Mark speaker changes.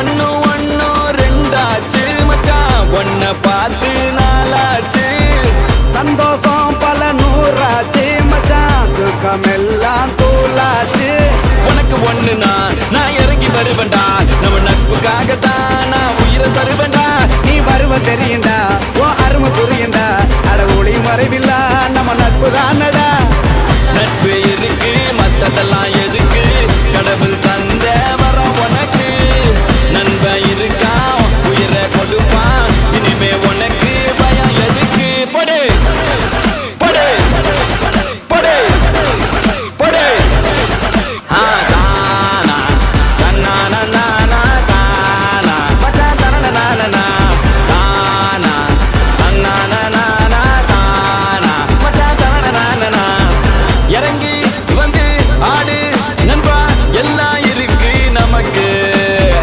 Speaker 1: ஒன்னு ஒன்னு ரெண்டாச்சு மச்சான் ஒன்ன பார்த்து நாளாச்சு
Speaker 2: சந்தோஷம் பல நூறாச்சு மச்சான் துக்கமெல்லாம் தூளாச்சு
Speaker 1: உனக்கு ஒண்ணுனா நான் இறங்கி வருவேன்டா நம்ம நட்புக்காகத்தான் நான் உயிரை தருவேன்டா
Speaker 2: நீ வருவ தெரியுண்டா